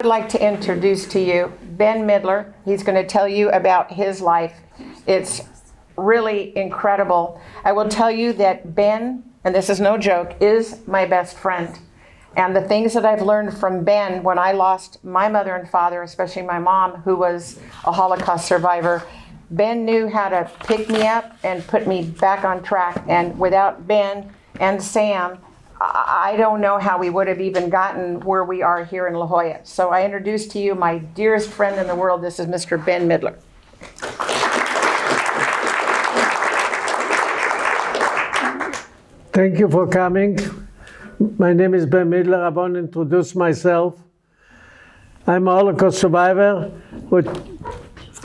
I'd like to introduce to you Ben Midler. He's going to tell you about his life. It's really incredible. I will tell you that Ben, and this is no joke, is my best friend. And the things that I've learned from Ben when I lost my mother and father, especially my mom, who was a Holocaust survivor, Ben knew how to pick me up and put me back on track. And without Ben and Sam, I don't know how we would have even gotten where we are here in La Jolla. So I introduce to you my dearest friend in the world. This is Mr. Ben Midler. Thank you for coming. My name is Ben Midler. I want to introduce myself. I'm a Holocaust survivor.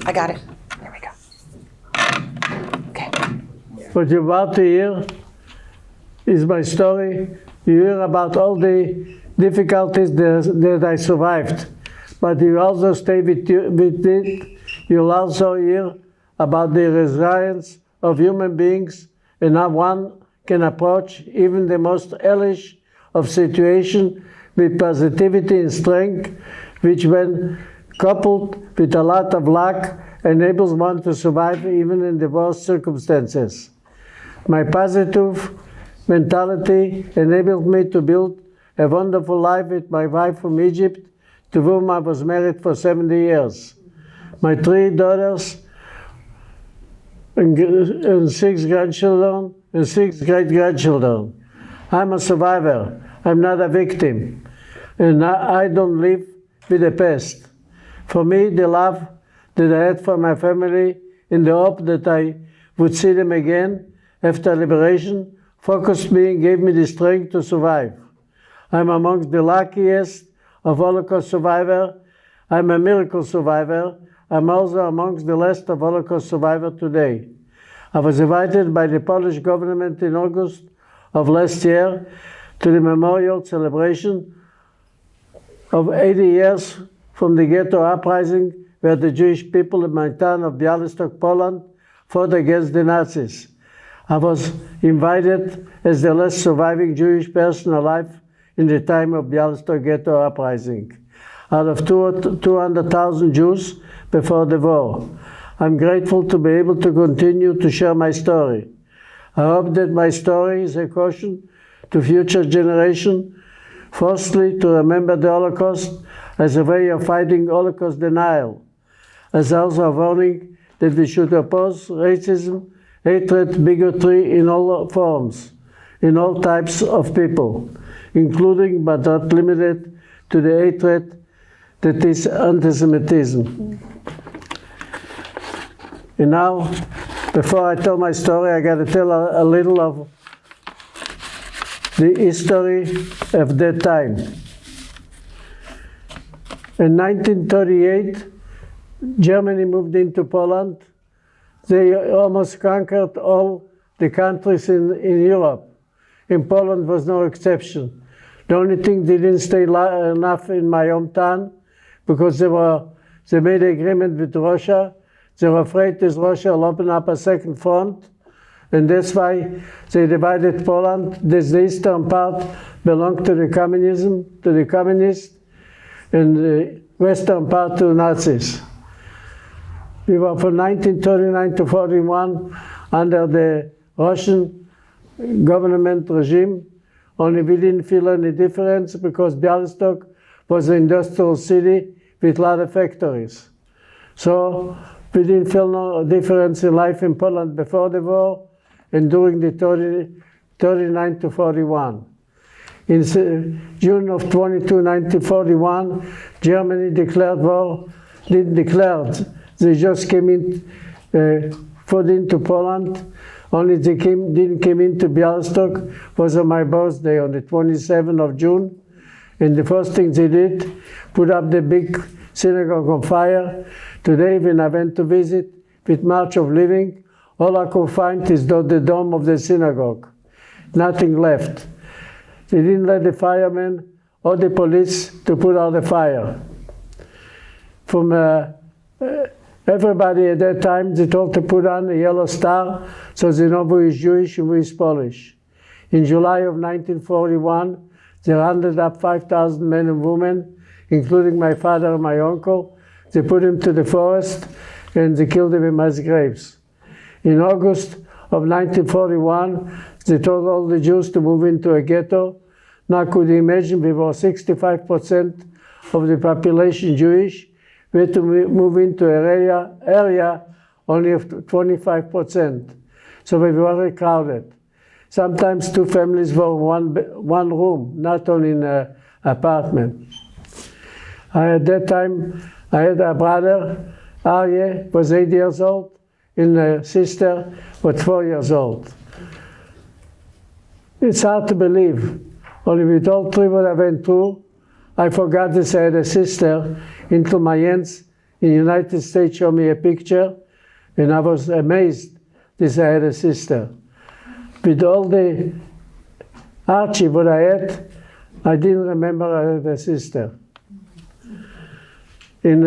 I got it. There we go. Okay. What you're about to hear is my story. You hear about all the difficulties that I survived, but you also stay with it. You'll also hear about the resilience of human beings and how one can approach even the most hellish of situation with positivity and strength, which when coupled with a lot of luck enables one to survive even in the worst circumstances. My positive mentality enabled me to build a wonderful life with my wife from Egypt, to whom I was married for 70 years. My 3 daughters and 6 grandchildren and 6 great-grandchildren. I'm a survivor. I'm not a victim. And I don't live with the past. For me, the love that I had for my family in the hope that I would see them again after liberation focused me and gave me the strength to survive. I'm amongst the luckiest of Holocaust survivors. I'm a miracle survivor. I'm also amongst the last of Holocaust survivors today. I was invited by the Polish government in August of last year to the memorial celebration of 80 years from the ghetto uprising, where the Jewish people in my town of Bialystok, Poland, fought against the Nazis. I was invited as the last surviving Jewish person alive in the time of Bialystok ghetto uprising, out of 200,000 Jews before the war. I'm grateful to be able to continue to share my story. I hope that my story is a caution to future generations, firstly to remember the Holocaust as a way of fighting Holocaust denial, as also a warning that we should oppose racism, hatred, bigotry in all forms, in all types of people, including but not limited to the hatred that is anti-Semitism. And now, before I tell my story, I got to tell a little of the history of that time. In 1938, Germany moved into Poland. They almost conquered all the countries in Europe. And Poland was no exception. The only thing they didn't stay enough in my hometown, because they made an agreement with Russia. They were afraid that Russia will open up a second front, and that's why they divided Poland. The eastern part belonged to the communists, and the western part to the Nazis. We were from 1939 to 41 under the Russian government regime, only we didn't feel any difference because Bialystok was an industrial city with a lot of factories. So we didn't feel no difference in life in Poland before the war and during the 39 to 41. In June of 1941, Germany declared war, didn't declare. They just came in, fought into Poland. Only they didn't come into Bialystok. Was on my birthday on the 27th of June. And the first thing they did, put up the big synagogue on fire. Today, when I went to visit with March of Living, all I could find is the dome of the synagogue. Nothing left. They didn't let the firemen or the police to put out the fire. From everybody at that time, they told to put on a yellow star so they know who is Jewish and who is Polish. In July of 1941, they rounded up 5,000 men and women, including my father and my uncle. They put him to the forest and they killed him in mass graves. In August of 1941, they told all the Jews to move into a ghetto. Now could you imagine, we were 65% of the population Jewish. We had to move into an area only of 25%. So we were very crowded. Sometimes two families were one room, not only in an apartment. At that time, I had a brother, Aryeh, was 8 years old, and a sister was 4 years old. It's hard to believe. Only with all three what I went through, I forgot this. I had a sister until my aunts in the United States showed me a picture, and I was amazed that I had a sister. With all the Archie what I had, I didn't remember I had a sister. In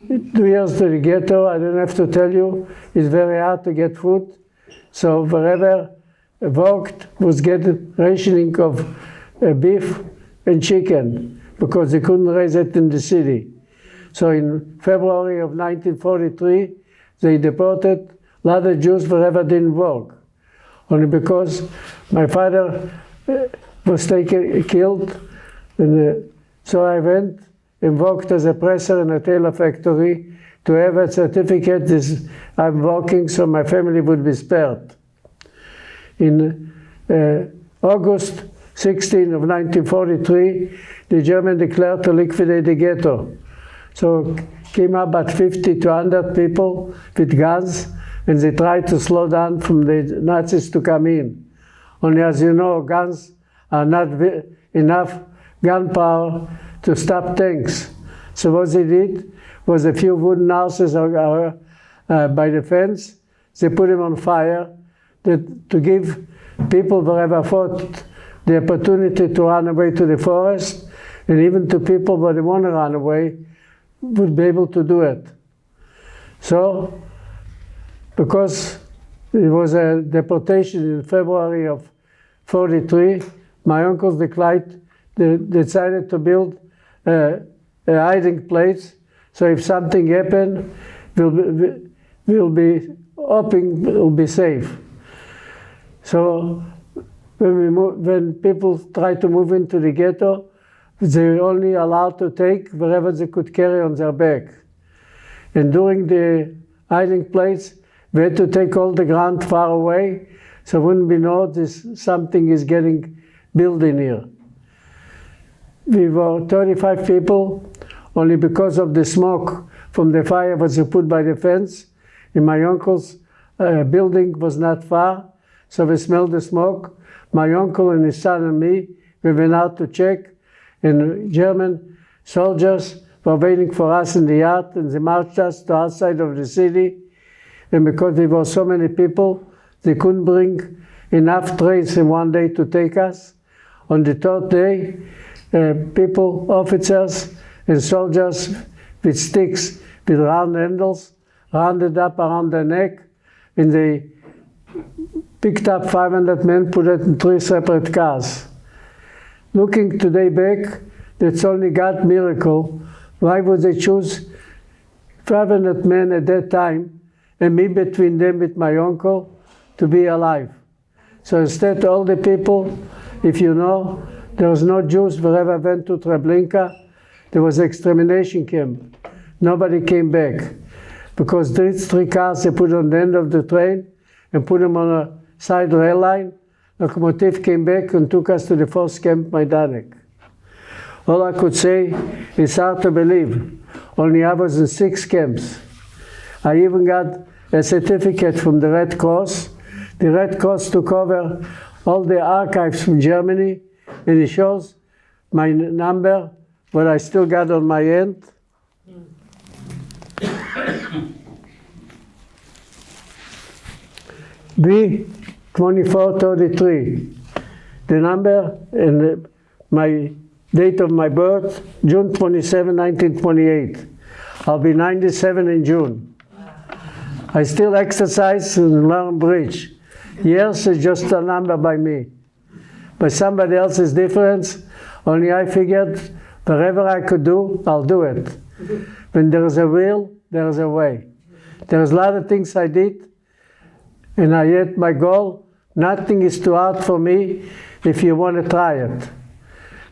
2 years to the ghetto, I don't have to tell you, it's very hard to get food. So wherever I walked was getting rationing of beef and chicken because they couldn't raise it in the city. So in February of 1943, they deported a lot of Jews wherever didn't work. Only because my father was killed. And so I went and worked as a presser in a tailor factory to have a certificate that I'm working so my family would be spared. In August 16 of 1943, the Germans declared to liquidate the ghetto. So came up about 50 to 100 people with guns, and they tried to slow down from the Nazis to come in. Only as you know, guns are not enough gunpowder to stop tanks. So what they did was a few wooden houses by the fence. They put them on fire to give people wherever fought the opportunity to run away to the forest, and even to people who didn't want to run away would be able to do it. So, because it was a deportation in February of 43, my uncles decided to build a hiding place. So if something happened, we'll be safe. So when people try to move into the ghetto, they were only allowed to take wherever they could carry on their back. And during the hiding place, we had to take all the ground far away, so it wouldn't be noticed something is getting built in here. We were 35 people, only because of the smoke from the fire was put by the fence. And my uncle's building was not far, so we smelled the smoke. My uncle and his son and me, we went out to check, and German soldiers were waiting for us in the yard, and they marched us to outside of the city. And because there were so many people, they couldn't bring enough trains in one day to take us. On the third day, people, officers and soldiers with sticks with round handles, rounded up around their neck, and they picked up 500 men, put it in 3 separate cars. Looking today back, that's only God's miracle. Why would they choose 500 men at that time, and me between them with my uncle, to be alive? So instead, all the people, if you know, there was no Jews wherever went to Treblinka. There was an extermination camp. Nobody came back. Because these 3 cars they put on the end of the train and put them on a side rail line. Locomotive came back and took us to the first camp, Majdanek. All I could say is hard to believe. Only I was in 6 camps. I even got a certificate from the Red Cross. The Red Cross took over all the archives from Germany, and it shows my number, what I still got on my end. B2433. The number and my date of my birth, June 27, 1928. I'll be 97 in June. I still exercise and learn bridge. Years is just a number by me. But somebody else's difference, only I figured Wherever I could do, I'll do it. When there is a will, there is a way. There's a lot of things I did, and I hit my goal. Nothing is too hard for me if you want to try it.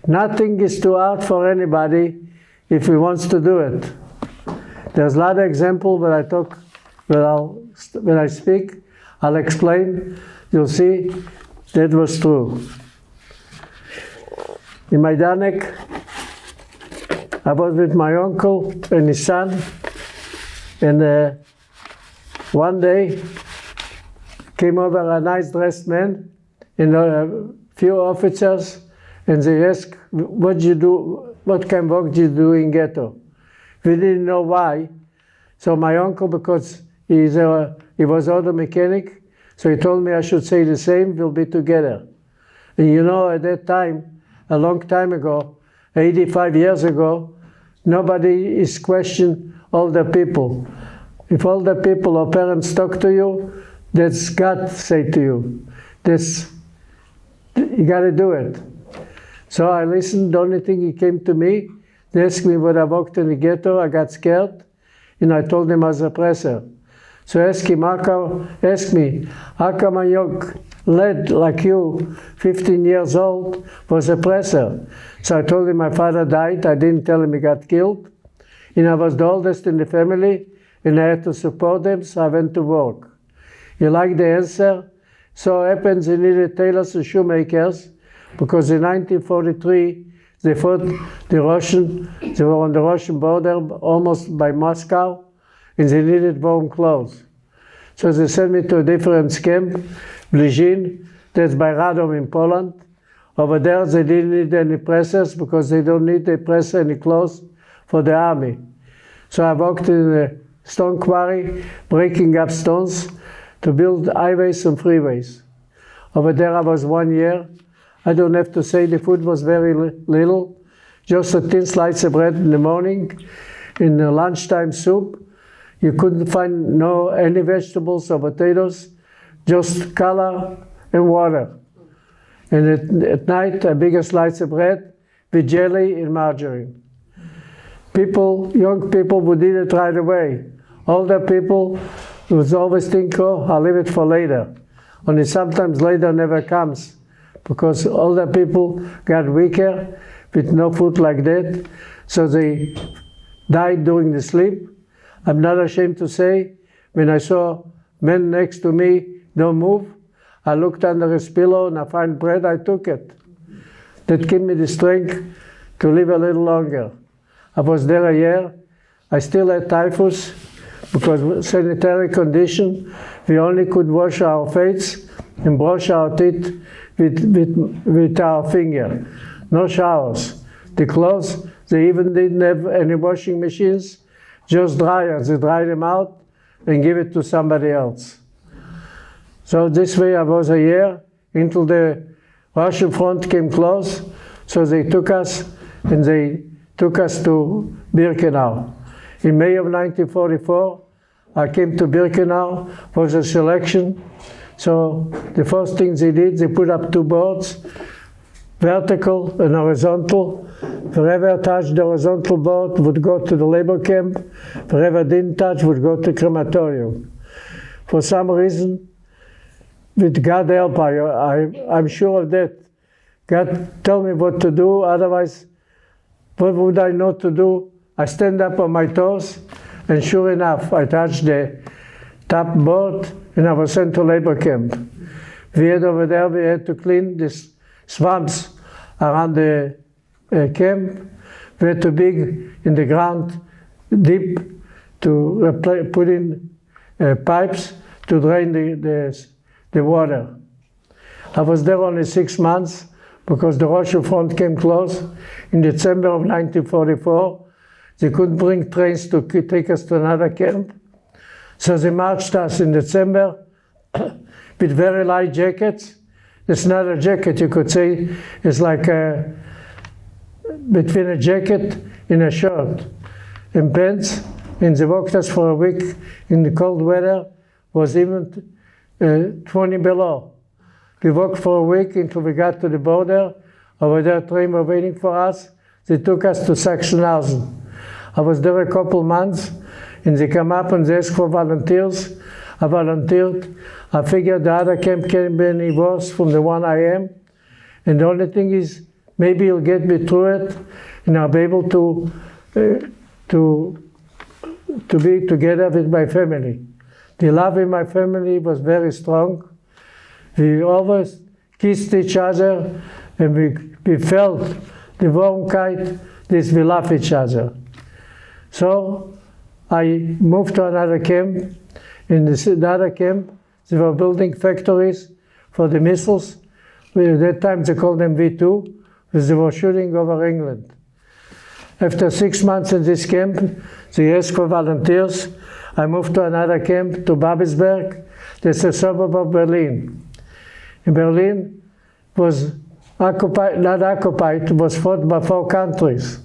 Nothing is too hard for anybody if he wants to do it. There's a lot of examples when I talk, when I speak, I'll explain. You'll see that was true. In Majdanek, I was with my uncle and his son, and one day came over a nice dressed man and a few officers, and they asked, what kind of work did you do in ghetto? We didn't know why. So my uncle, because he was auto mechanic, so he told me I should say the same, we'll be together. And you know, at that time, a long time ago, 85 years ago, nobody is questioning older people. If older people or parents talk to you, that's God say to you. You got to do it. So I listened. The only thing he came to me, they asked me when I walked in the ghetto, I got scared, and I told him I was a oppressor. So ask me, how come a young lad like you, 15 years old, was a oppressor? So I told him my father died. I didn't tell him he got killed. And I was the oldest in the family, and I had to support them, so I went to work. You like the answer? So it happens they needed tailors and shoemakers, because in 1943, they fought the Russian, they were on the Russian border, almost by Moscow, and they needed warm clothes. So they sent me to a different camp, Blizhin, that's by Radom in Poland. Over there, they didn't need any pressers, because they don't need to press any clothes for the army. So I worked in a stone quarry, breaking up stones to build highways and freeways. Over there I was 1 year. I don't have to say the food was very little, just a thin slice of bread in the morning, in the lunchtime soup. You couldn't find any vegetables or potatoes, just color and water. And at night, a bigger slice of bread with jelly and margarine. Young people would eat it right away. Older people would always think, oh, I'll leave it for later. Only sometimes later never comes, because older people got weaker with no food like that, so they died during the sleep. I'm not ashamed to say, when I saw men next to me don't move, I looked under his pillow and I found bread, I took it. That gave me the strength to live a little longer. I was there a year. I still had typhus, because sanitary condition, we only could wash our face and brush our teeth with our finger. No showers. The clothes, they even didn't have any washing machines, just dryers. They dry them out and give it to somebody else. So this way I was a year until the Russian front came close. So they took us, and they took us to Birkenau. In May of 1944, I came to Birkenau for the selection. So the first thing they did, they put up 2 boards, vertical and horizontal. Whoever touched the horizontal board would go to the labor camp. Whoever didn't touch would go to crematorium. For some reason, with God's help, I'm sure of that. God told me what to do, otherwise, what would I know to do? I stand up on my toes, and sure enough, I touched the top board, and I was sent to labor camp. We had to clean these swamps around the camp. We had to dig in the ground deep to put in pipes to drain the water. I was there only 6 months, because the Russian front came close. In December of 1944, they couldn't bring trains to take us to another camp. So they marched us in December with very light jackets. It's not a jacket, you could say. It's like between a jacket and a shirt and pants. And they walked us for a week in the cold weather. Was even 20 below. We walked for a week until we got to the border. Over there, train were waiting for us. they took us to Sachsenhausen. I was there a couple months, and they come up and they asked for volunteers. I volunteered. I figured the other camp can't be any worse from the one I am. And the only thing is, maybe you'll get me through it, and I'll be able to be together with my family. The love in my family was very strong. We always kissed each other, and we felt the Warmkeit, this we love each other. So I moved to another camp. In this other camp, they were building factories for the missiles. At that time they called them V2, because they were shooting over England. After 6 months in this camp, they asked for volunteers. I moved to another camp, to Babelsberg. That's a suburb of Berlin. In Berlin was occupied, not occupied, it was fought by 4 countries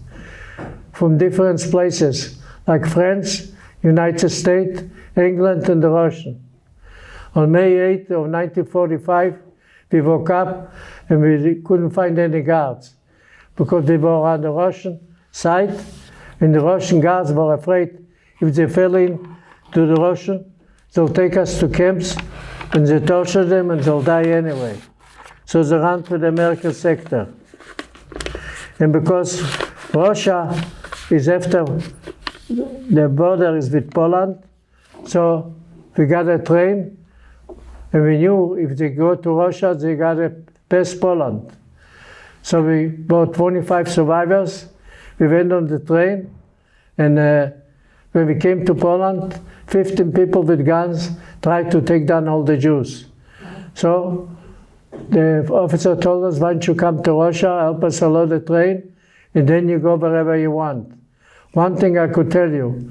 from different places, like France, United States, England, and the Russian. On May 8th of 1945, we woke up and we couldn't find any guards because they were on the Russian side, and the Russian guards were afraid if they fell in to the Russian, they'll take us to camps and they torture them and they'll die anyway. So they ran to the American sector. And because Russia is after, the border is with Poland, so we got a train, and we knew if they go to Russia, they got to pass Poland. So we brought 25 survivors. We went on the train, and when we came to Poland, 15 people with guns tried to take down all the Jews. So the officer told us, why don't you come to Russia, help us unload the train, and then you go wherever you want. One thing I could tell you,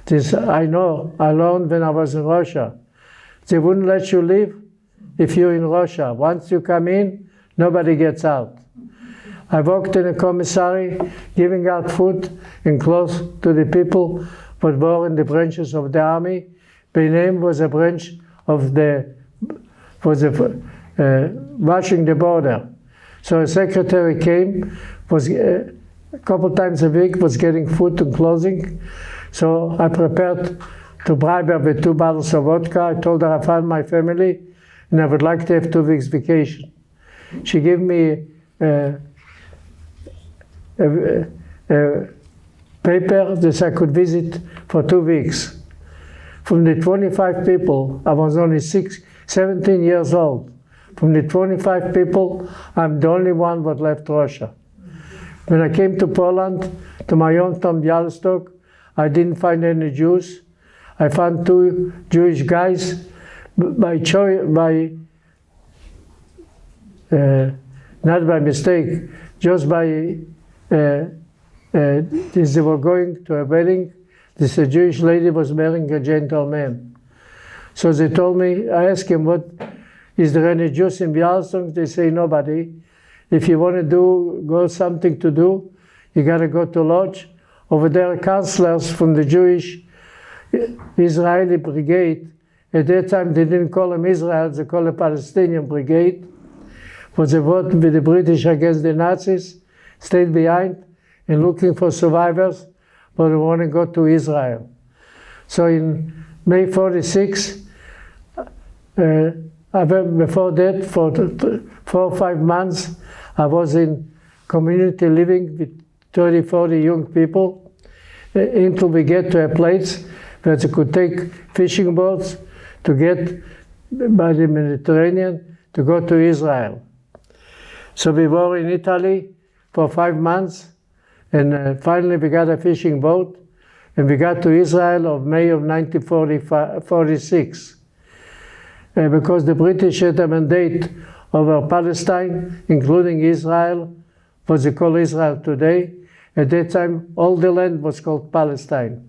this I know, I learned when I was in Russia. They wouldn't let you leave if you're in Russia. Once you come in, nobody gets out. I worked in a commissary, giving out food and clothes to the people who were in the branches of the army. My name was a branch of watching the border. So a secretary came, was a couple times a week, was getting food and clothing. So I prepared to bribe her with 2 bottles of vodka. I told her I found my family and I would like to have 2 weeks vacation. She gave me a paper that I could visit for 2 weeks. From the 25 people, I was only 17 years old. From the 25 people, I'm the only one that left Russia. When I came to Poland, to my hometown Bialystok, I didn't find any Jews. I found 2 Jewish guys by choice, not by mistake, just by they were going to a wedding. This Jewish lady was marrying a gentleman. So they told me, I asked him, is there any Jews in Bialystok? They say nobody. If you want to go something to do, you got to go to lodge. Over there, counselors from the Jewish Israeli brigade. At that time, they didn't call them Israel, they called them Palestinian brigade. Was they fought with the British against the Nazis, stayed behind and looking for survivors, but they want to go to Israel. So in May 46, before that, for 4 or 5 months, I was in community living with 30, 40 young people until we get to a place where they could take fishing boats to get by the Mediterranean to go to Israel. So we were in Italy for 5 months, and finally we got a fishing boat, and we got to Israel of May of 1946. Because the British had a mandate over Palestine, including Israel, what they call Israel today. At that time, all the land was called Palestine.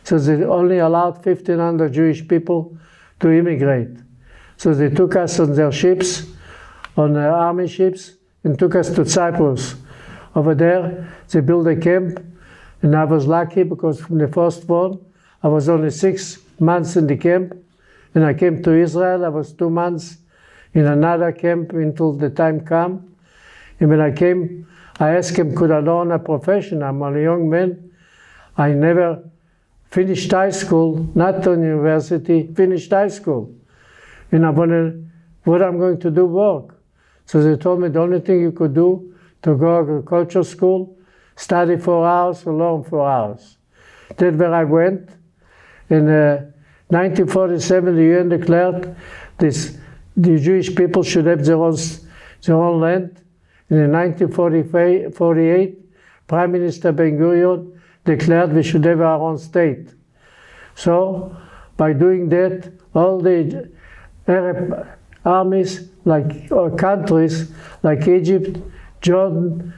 So they only allowed 1,500 Jewish people to immigrate. So they took us on their ships, on their army ships, and took us to Cyprus. Over there, they built a camp, and I was lucky because from the first one, I was only 6 months in the camp, and I came to Israel. I was 2 months in another camp until the time came. And when I came, I asked him, could I learn a profession? I'm a young man. I never finished high school, not on university, finished high school. And I wanted, what I'm going to do, work. So they told me the only thing you could do to go to agriculture school, study 4 hours or learn 4 hours. That's where I went. In 1947, the UN declared the Jewish people should have their own land. And in 1948, Prime Minister Ben-Gurion declared we should have our own state. So, by doing that, all the Arab armies, or countries like Egypt, Jordan,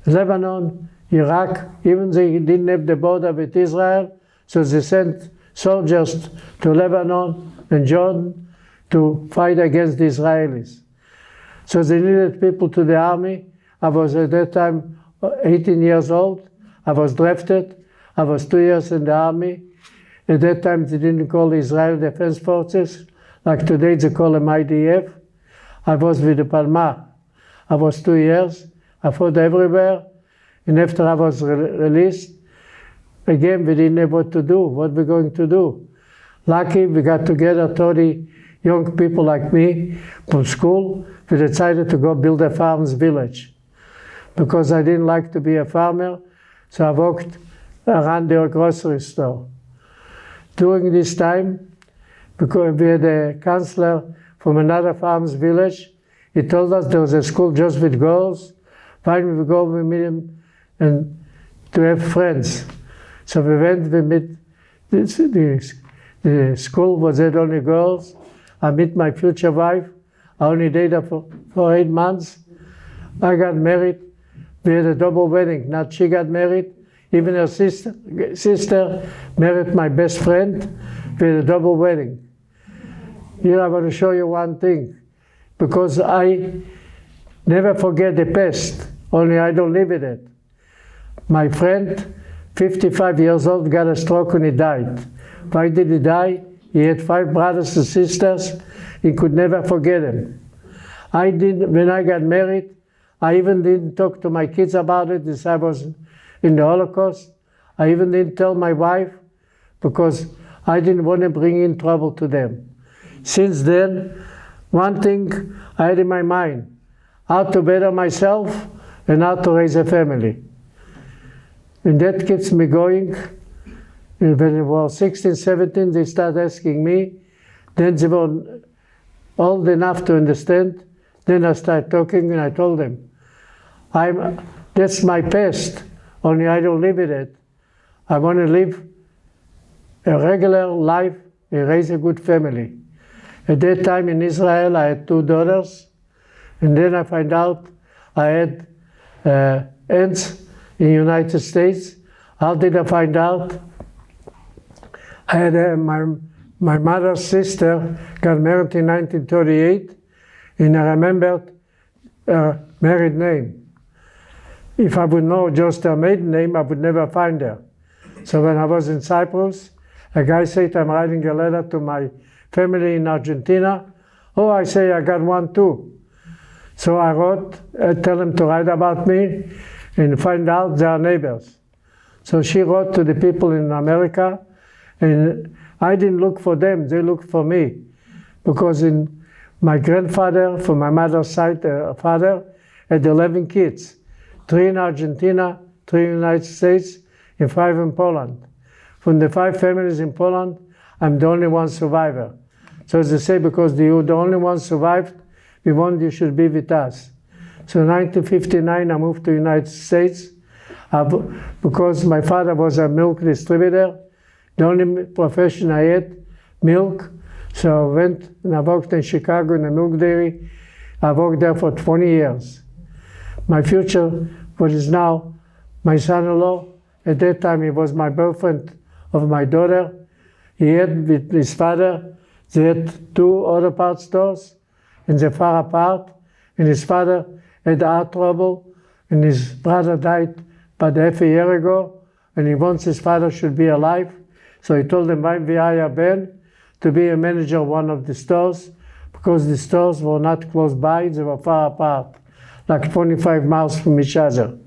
Lebanon, Iraq, even they didn't have the border with Israel, so they sent soldiers to Lebanon and Jordan to fight against the Israelis. So they needed people to the army. I was at that time 18 years old. I was drafted. I was 2 years in the army. At that time they didn't call the Israel Defense Forces. Like today they call them IDF. I was with the Palma. I was 2 years. I fought everywhere. And after I was released, again, we didn't know what to do, what we're going to do. Lucky, we got together 30 young people like me from school. We decided to go build a farmer's village. Because I didn't like to be a farmer, so I walked around their grocery store. During this time, because we had a counselor from another farmer's village, he told us there was a school just with girls. Why don't we go, we meet him, and to have friends. So we went, we met, the school was at only girls. I met my future wife. I only dated her for 8 months. I got married. We had a double wedding. Not she got married. Even her sister married my best friend. We had a double wedding. Here I want to show you one thing. Because I never forget the past. Only I don't live with it. My friend, 55 years old, got a stroke and he died. Why did he die? He had 5 brothers and sisters. He could never forget them. When I got married, I even didn't talk to my kids about it as I was in the Holocaust. I even didn't tell my wife because I didn't want to bring in trouble to them. Since then, one thing I had in my mind, how to better myself and how to raise a family. And that keeps me going. And when I was 16, 17, they started asking me. Then they were old enough to understand. Then I started talking and I told them, that's my past, only I don't live with it. I want to live a regular life and raise a good family. At that time in Israel, I had 2 daughters. And then I find out I had aunts in the United States. How did I find out? I had my mother's sister got married in 1938, and I remembered her married name. If I would know just her maiden name, I would never find her. So when I was in Cyprus, a guy said, I'm writing a letter to my family in Argentina. Oh, I say, I got one too. So I wrote, tell them to write about me and find out they are neighbors. So she wrote to the people in America, and I didn't look for them, they looked for me. Because my grandfather, from my mother's side, father, had 11 kids. 3 in Argentina, 3 in the United States, and 5 in Poland. From the 5 families in Poland, I'm the only one survivor. So they say, because you're the only one survived, we want you should be with us. So in 1959, I moved to the United States. Because my father was a milk distributor, the only profession I had, milk. So I went and I worked in Chicago in a milk dairy. I worked there for 20 years. My future, what is now my son-in-law, at that time he was my boyfriend of my daughter. He had with his father, they had 2 auto parts stores, and they're far apart. And his father had heart trouble, and his brother died about half a year ago, and he wants his father should be alive. So he told him, why we hire Ben to be a manager of one of the stores, because the stores were not close by, they were far apart, like 25 miles from each other.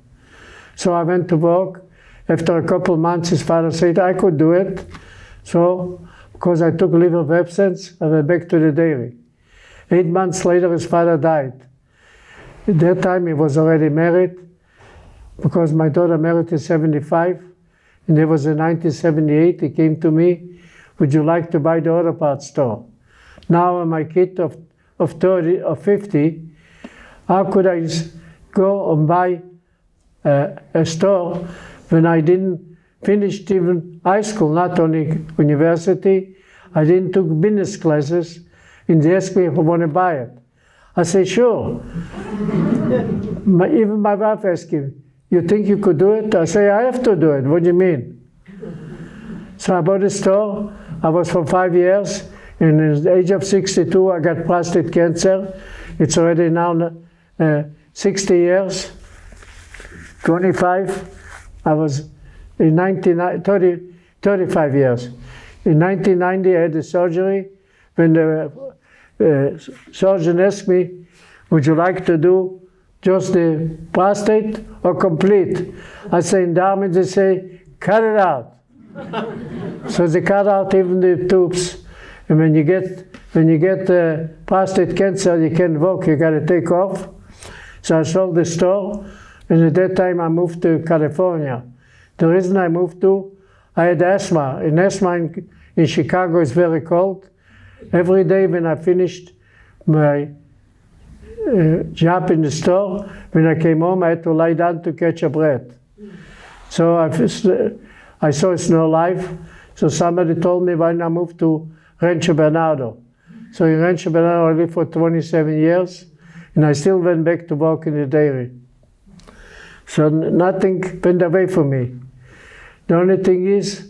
So I went to work. After a couple of months, his father said I could do it. So, because I took leave of absence, I went back to the dairy. 8 months later, his father died. At that time, he was already married, because my daughter married in 75, and it was in 1978. He came to me, would you like to buy the auto parts store? Now I'm a kid of 30 or 50, how could I go and buy a store when I didn't finish even high school, not only university? I didn't took business classes, and they asked me if I want to buy it. I say, sure. Even my wife asked him, you think you could do it? I say, I have to do it. What do you mean? So I bought a store. I was for 5 years. And at the age of 62, I got prostate cancer. It's already now 60 years, 25. I was in 35 years. In 1990, I had the surgery. When the surgeon asked me, would you like to do just the prostate or complete? I say, in the army they say, cut it out. So they cut out even the tubes. And when you get prostate cancer, you can't walk, you got to take off. So I sold the store, and at that time I moved to California. The reason I moved to, I had asthma. And asthma in Chicago is very cold. Every day when I finished my job in the store, when I came home, I had to lie down to catch a breath. So I saw it's no life. So somebody told me, why not move to Rancho Bernardo? So in Rancho Bernardo, I lived for 27 years, and I still went back to work in the dairy. So nothing went away from me. The only thing is,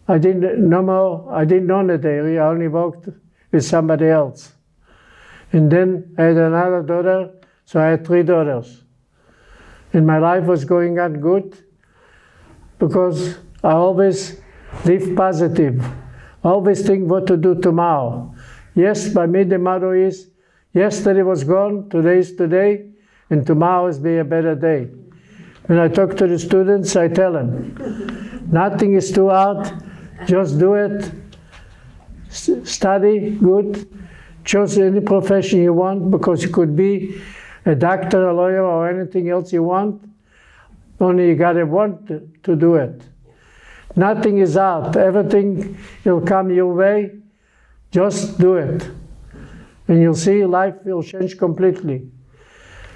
I didn't own the dairy, I only worked with somebody else. And then I had another daughter, so I had 3 daughters. And my life was going on good, because I always live positive. Always think what to do tomorrow. Yes, by me the motto is, yesterday was gone, today is today, and tomorrow is be a better day. When I talk to the students, I tell them, nothing is too hard, just do it. Study good, choose any profession you want, because you could be a doctor, a lawyer, or anything else you want, only you gotta want to do it. Nothing is hard. Everything will come your way. Just do it. And you'll see life will change completely.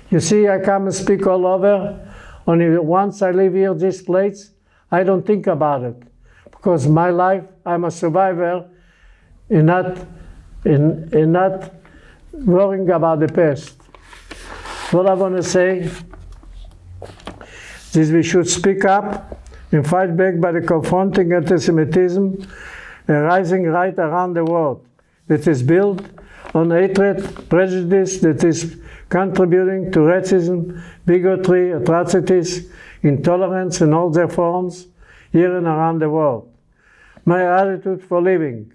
You see, I come and speak all over. Only once I leave here, this place, I don't think about it. Because my life, I'm a survivor and not worrying about the past. What I want to say is we should speak up and fight back by the confronting anti-Semitism arising right around the world that is built on hatred, prejudice, that is contributing to racism, bigotry, atrocities, intolerance in all their forms here and around the world. My attitude for living: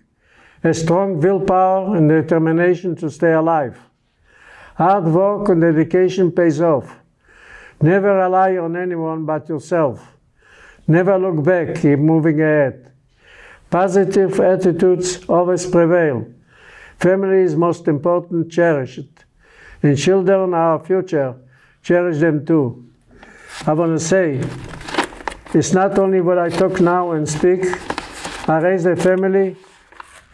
a strong willpower and determination to stay alive. Hard work and dedication pays off. Never rely on anyone but yourself. Never look back, keep moving ahead. Positive attitudes always prevail. Family is most important, cherish it. And children are our future, cherish them too. I want to say, it's not only what I talk now and speak. I raise a family.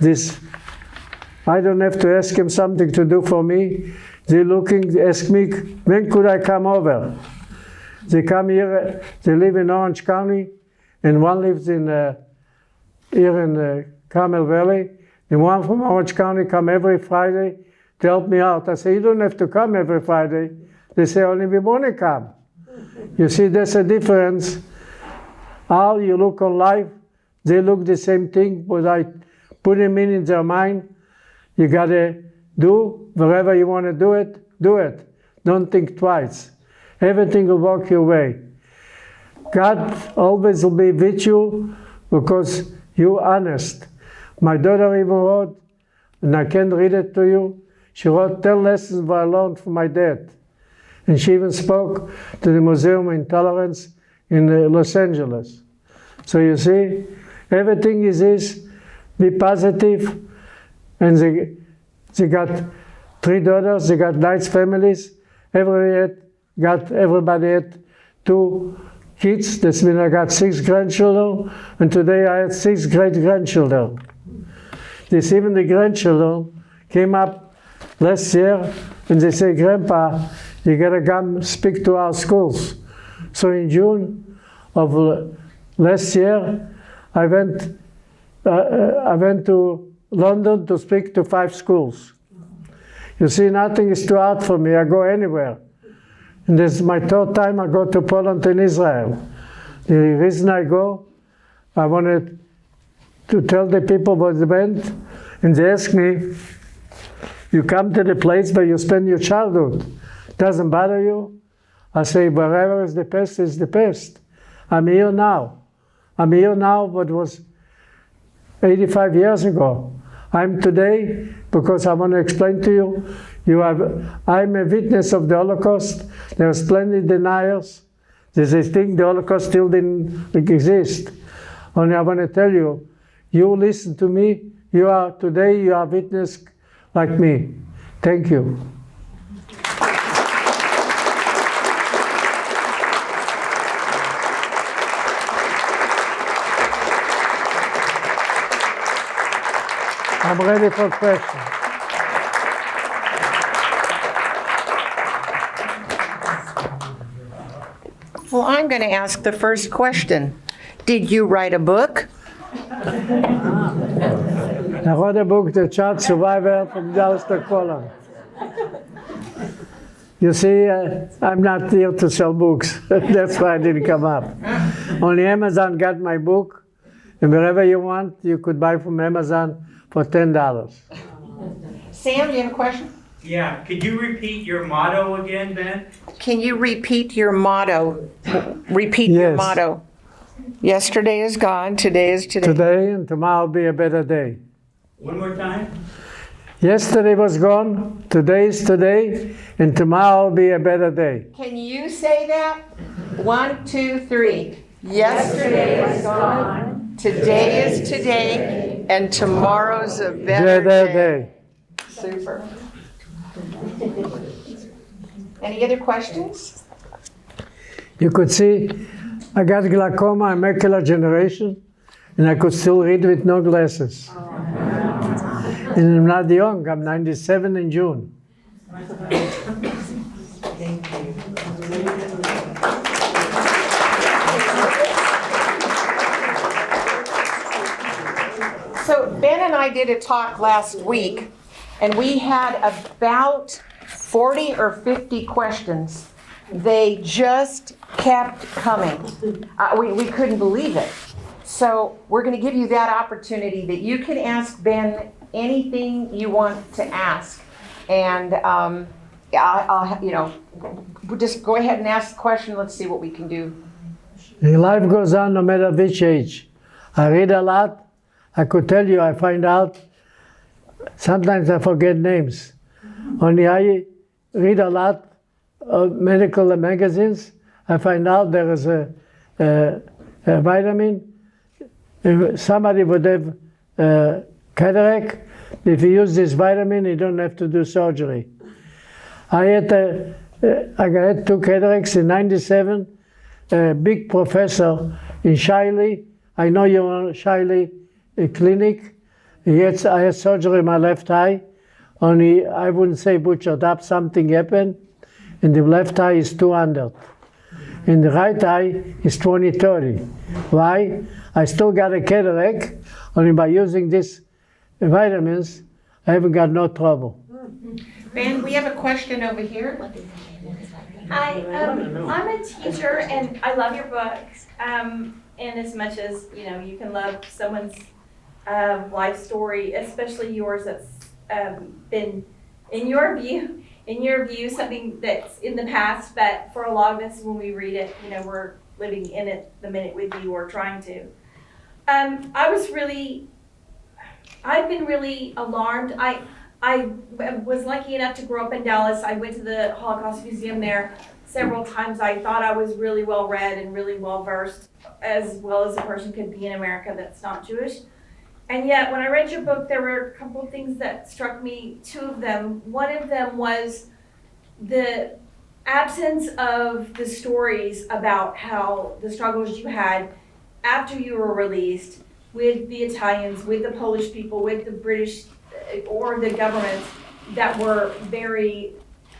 I don't have to ask him something to do for me. They ask me, when could I come over? They come here, they live in Orange County, and one lives here in Carmel Valley. The one from Orange County come every Friday to help me out. I say, you don't have to come every Friday. They say, only we want to come. You see, there's a difference. How you look on life, they look the same thing, but I put them in their mind. You got to do wherever you want to do it, do it. Don't think twice. Everything will work your way. God always will be with you because you're honest. My daughter even wrote, and I can't read it to you, she wrote 10 lessons I learned from my dad. And she even spoke to the Museum of Intolerance in Los Angeles. So you see, everything is be positive. And they got 3 daughters, they got nice families. Everybody had 2 kids. This means I got 6 grandchildren, and today I had 6 great-grandchildren. Even the grandchildren came up last year, and they say, Grandpa, you gotta come speak to our schools. So in June of last year, I went to London to speak to 5 schools. You see, nothing is too hard for me. I go anywhere. And this is my 3rd time I go to Poland and Israel. The reason I go, I wanted to tell the people about the event, and they ask me, you come to the place where you spend your childhood. Doesn't bother you? I say, wherever is the past is the past. I'm here now. I'm here now, what was 85 years ago. I'm today because I want to explain to you, I'm a witness of the Holocaust. There's plenty of deniers. They think the Holocaust still didn't exist. Only I want to tell you, you listen to me, today you are witness like me. Thank you. I'm ready for questions. Well, I'm going to ask the first question. Did you write a book? I wrote a book, The Child Survivor from Bialystok, Poland. You see, I'm not here to sell books. That's why I didn't come up. Only Amazon got my book, and wherever you want, you could buy from Amazon for $10. Sam, do you have a question? Yeah, could you repeat your motto again, Ben? Can you repeat your motto? Repeat your motto. Yesterday is gone, today is today. Today and tomorrow will be a better day. One more time. Yesterday was gone, today is today, and tomorrow will be a better day. Can you say that? 1, 2, 3. Yesterday is gone, today is today, and tomorrow's a better day. Super. Any other questions? You could see I got glaucoma and macular degeneration, and I could still read with no glasses. And I'm not young, I'm 97 in June. So Ben and I did a talk last week, and we had about 40 or 50 questions. They just kept coming. We couldn't believe it. So we're going to give you that opportunity that you can ask Ben anything you want to ask. And I'll just go ahead and ask the question. Let's see what we can do. Life goes on no matter which age. I read a lot. I could tell you, I find out. Sometimes I forget names. Only I read a lot of medical magazines. I find out there is a vitamin. If somebody would have cataract, if you use this vitamin, you don't have to do surgery. I had 2 cataracts in '97. A big professor in Shiley. I know you're in Shiley clinic. I had surgery in my left eye. Only I wouldn't say butchered up. Something happened, and the left eye is 200. And the right eye is 20/30. Why? I still got a cataract. Only by using these vitamins, I haven't got no trouble. Ben, we have a question over here. Hi, I'm a teacher and I love your books. And as much as you can love someone's life story, especially yours, that's been in your view something that's in the past. But for a lot of us, when we read it, we're living in it the minute with you or trying to. I've been really alarmed. I was lucky enough to grow up in Dallas. I went to the Holocaust Museum there several times. I thought I was really well read and really well versed, as well as a person could be in America that's not Jewish. And yet, when I read your book, there were a couple of things that struck me, two of them. One of them was the absence of the stories about how the struggles you had after you were released with the Italians, with the Polish people, with the British or the governments that were very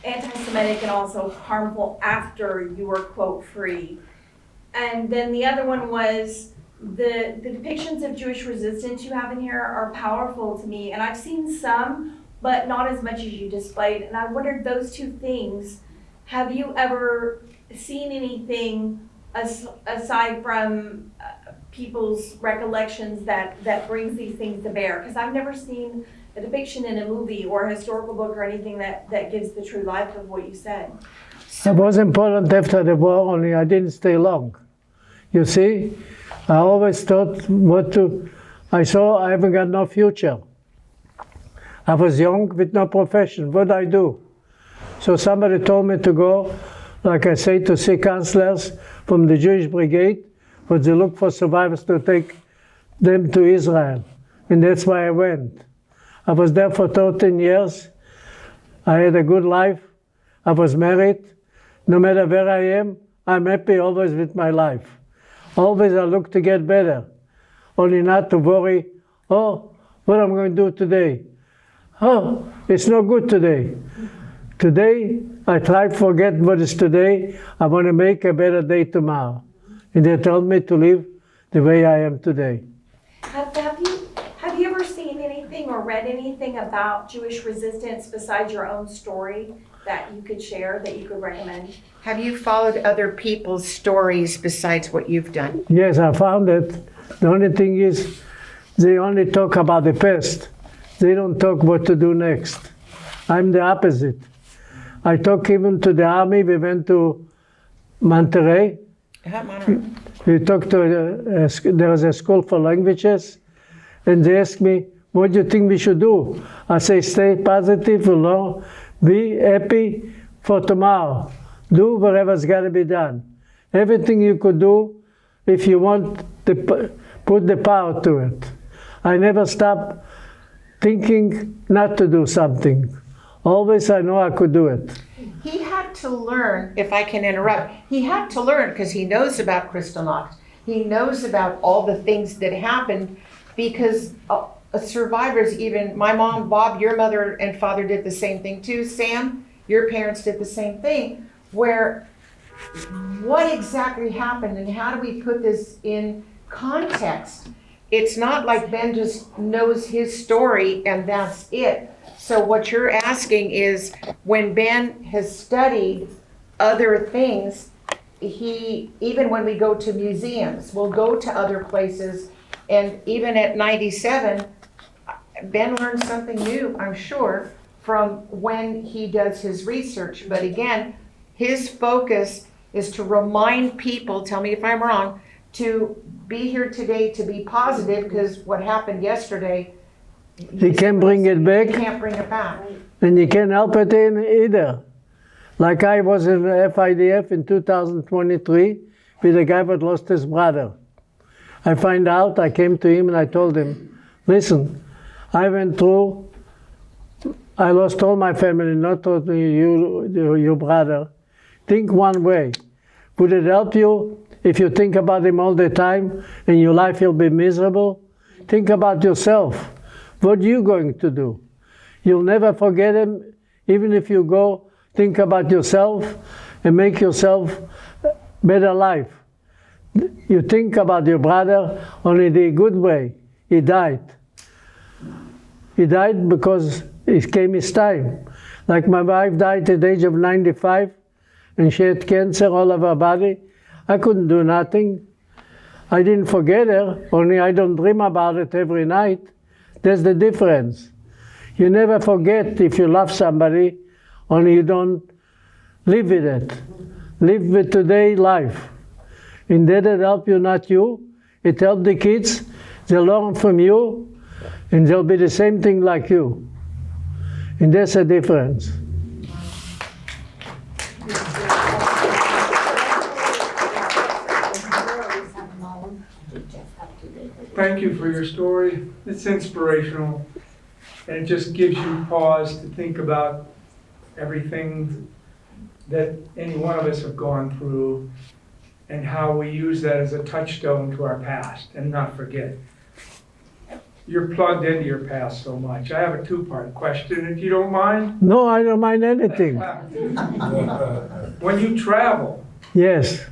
anti-Semitic and also harmful after you were, quote, free. And then the other one was the depictions of Jewish resistance you have in here are powerful to me. And I've seen some, but not as much as you displayed. And I wondered those two things, have you ever seen anything aside from people's recollections that brings these things to bear? Because I've never seen a depiction in a movie or a historical book or anything that gives the true life of what you said. I was in Poland after the war, only I didn't stay long. You see, I always thought I saw I haven't got no future. I was young with no profession, what I do? So somebody told me to go, like I say, to see counselors from the Jewish Brigade, but they look for survivors to take them to Israel. And that's why I went. I was there for 13 years. I had a good life. I was married. No matter where I am, I'm happy always with my life. Always I look to get better. Only not to worry, oh, what am I going to do today? Oh, it's no good today. Today, I try to forget what is today. I want to make a better day tomorrow. And they told me to live the way I am today. Have you ever seen anything or read anything about Jewish resistance besides your own story that you could share, that you could recommend? Have you followed other people's stories besides what you've done? Yes, I found that. The only thing is, they only talk about the past. They don't talk what to do next. I'm the opposite. I talk even to the army. We went to Monterey. We talked to, there was a school for languages, and they asked me, what do you think we should do? I say, stay positive, be happy for tomorrow. Do whatever's got to be done. Everything you could do, if you want, put the power to it. I never stop thinking not to do something. Always I know I could do it. He had to learn, if I can interrupt, he had to learn because he knows about Kristallnacht. He knows about all the things that happened because survivors, even my mom, Bob, your mother and father did the same thing too. Sam, your parents did the same thing. Where what exactly happened and how do we put this in context? It's not like Ben just knows his story and that's it. So what you're asking is, when Ben has studied other things, even when we go to museums, we'll go to other places, and even at 97, Ben learned something new, I'm sure, from when he does his research. But again, his focus is to remind people, tell me if I'm wrong, to be here today, to be positive, because what happened yesterday, You can't bring it back. You can't bring it back. And you can't help it either. Like I was in FIDF in 2023 with a guy that lost his brother. I find out, I came to him and I told him, listen, I went through, I lost all my family, not only your brother. Think one way. Would it help you if you think about him all the time and your life will be miserable? Think about yourself. What are you going to do? You'll never forget him, even if you go think about yourself and make yourself a better life. You think about your brother only the good way. He died. He died because it came his time. Like my wife died at the age of 95, and she had cancer all over her body. I couldn't do nothing. I didn't forget her, only I don't dream about it every night. That's the difference. You never forget if you love somebody, only you don't live with it. Live with today's life. And that will help you, not you. It helps the kids. They'll learn from you, and they'll be the same thing like you. And there's a difference. Thank you for your story. It's inspirational, and it just gives you pause to think about everything that any one of us have gone through and how we use that as a touchstone to our past and not forget. You're plugged into your past so much. I have a two-part question, if you don't mind. No, I don't mind anything. When you travel, Yes,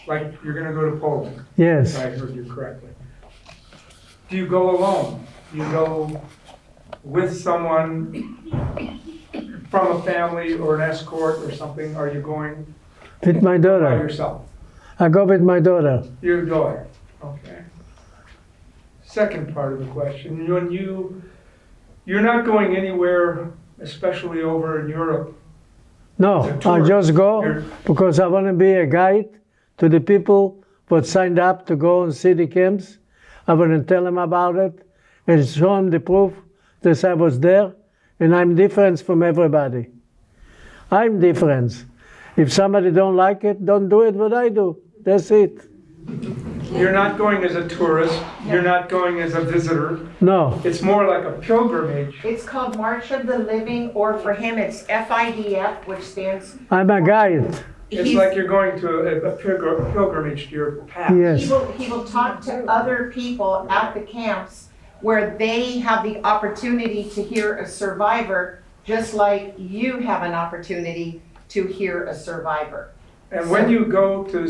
like you're gonna go to Poland, yes. if I heard you correctly, do you go alone? Do you go with someone from a family or an escort or something? Are you going With my by daughter. yourself? I go with my daughter. Your daughter, okay. Second part of the question, when you're not going anywhere, especially over in Europe. No, It's a I tour. just go You're- because I want to be a guide to the people that signed up to go and see the camps. I want to tell them about it and show them the proof that I was there and I'm different from everybody. I'm different. If somebody don't like it, don't do it what I do. That's it. You're not going as a tourist, you're not going as a visitor. No, It's more like a pilgrimage. It's called March of the Living, or for him, it's FIDF, which stands. I'm a guide. It's he's- like you're going to a pilgrimage to your past. Yes. He will talk to other people at the camps where they have the opportunity to hear a survivor, just like you have an opportunity to hear a survivor. And when you go to,